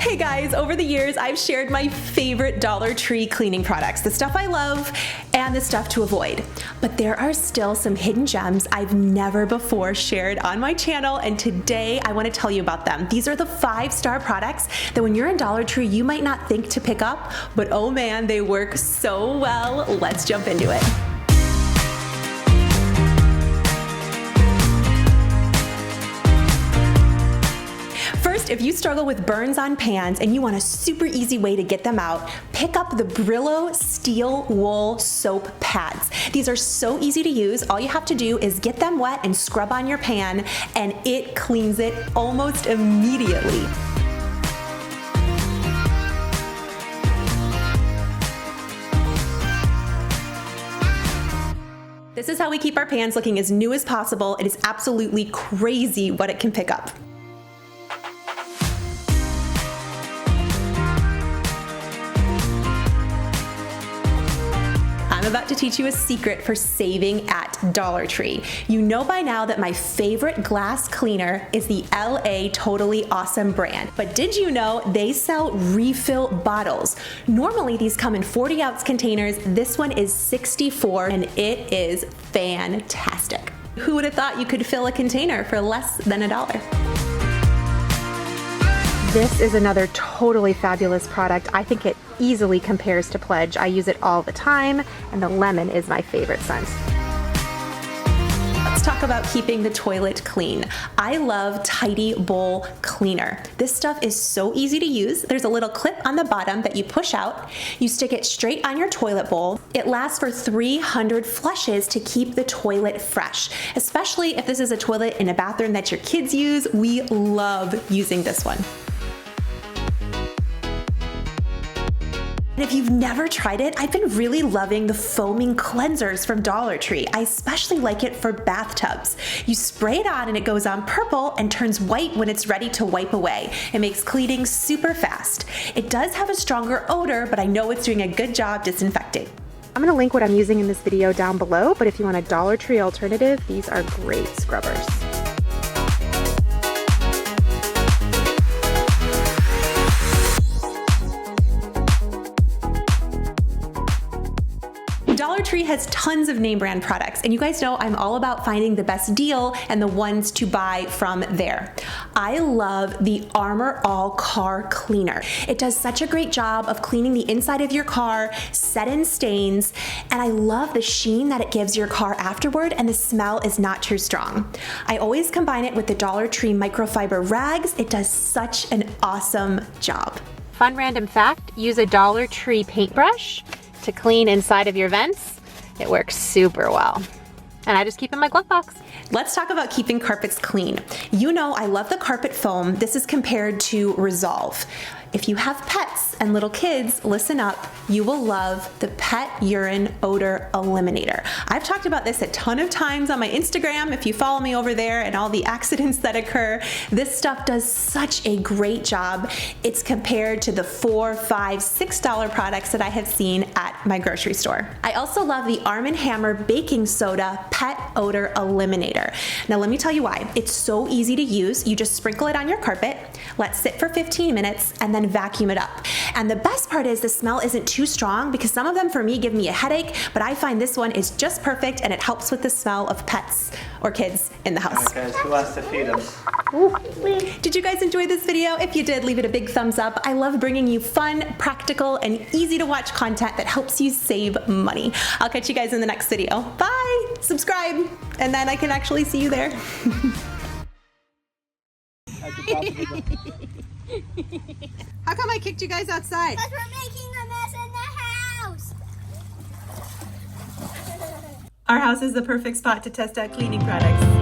Hey guys, over the years I've shared my favorite Dollar Tree cleaning products, the stuff I love and the stuff to avoid. But there are still some hidden gems I've never before shared on my channel, and today I want to tell you about them. These are the 5-star products that when you're in Dollar Tree you might not think to pick up, but oh man, they work so well. Let's jump into it. If you struggle with burns on pans and you want a super easy way to get them out, pick up the Brillo Steel Wool Soap Pads. These are so easy to use. All you have to do is get them wet and scrub on your pan, and it cleans it almost immediately. This is how we keep our pans looking as new as possible. It is absolutely crazy what it can pick up. I'm about to teach you a secret for saving at Dollar Tree. You know by now that my favorite glass cleaner is the LA Totally Awesome brand. But did you know they sell refill bottles? Normally these come in 40-ounce containers. This one is 64 and it is fantastic. Who would have thought you could fill a container for less than $1? This is another totally fabulous product. I think it easily compares to Pledge. I use it all the time, and the lemon is my favorite scent. Let's talk about keeping the toilet clean. I love Tidy Bowl Cleaner. This stuff is so easy to use. There's a little clip on the bottom that you push out. You stick it straight on your toilet bowl. It lasts for 300 flushes to keep the toilet fresh, especially if this is a toilet in a bathroom that your kids use. We love using this one. And if you've never tried it, I've been really loving the foaming cleansers from Dollar Tree. I especially like it for bathtubs. You spray it on and it goes on purple and turns white when it's ready to wipe away. It makes cleaning super fast. It does have a stronger odor, but I know it's doing a good job disinfecting. I'm gonna link what I'm using in this video down below, but if you want a Dollar Tree alternative, these are great scrubbers. Dollar Tree has tons of name brand products, and you guys know I'm all about finding the best deal and the ones to buy from there. I love the Armor All Car Cleaner. It does such a great job of cleaning the inside of your car, set in stains, and I love the sheen that it gives your car afterward, and the smell is not too strong. I always combine it with the Dollar Tree microfiber rags. It does such an awesome job. Fun random fact, use a Dollar Tree paintbrush to clean inside of your vents. It works super well. And I just keep in my glove box. Let's talk about keeping carpets clean. You know I love the carpet foam. This is compared to Resolve. If you have pets and little kids, listen up. You will love the Pet Urine Odor Eliminator. I've talked about this a ton of times on my Instagram. If you follow me over there and all the accidents that occur, this stuff does such a great job. It's compared to the $4, $5, $6 products that I have seen at my grocery store. I also love the Arm & Hammer Baking Soda Pet Odor Eliminator. Now let me tell you why. It's so easy to use. You just sprinkle it on your carpet, let sit for 15 minutes, and then vacuum it up. And the best part is the smell isn't too strong, because some of them for me give me a headache, but I find this one is just perfect and it helps with the smell of pets or kids in the house. Okay, who wants to feed them? Did you guys enjoy this video? If you did, leave it a big thumbs up. I love bringing you fun, practical, and easy to watch content that helps you save money. I'll catch you guys in the next video. Bye! Subscribe, and then I can actually see you there. How come I kicked you guys outside? Because we're making a mess in the house. Our house is the perfect spot to test out cleaning products.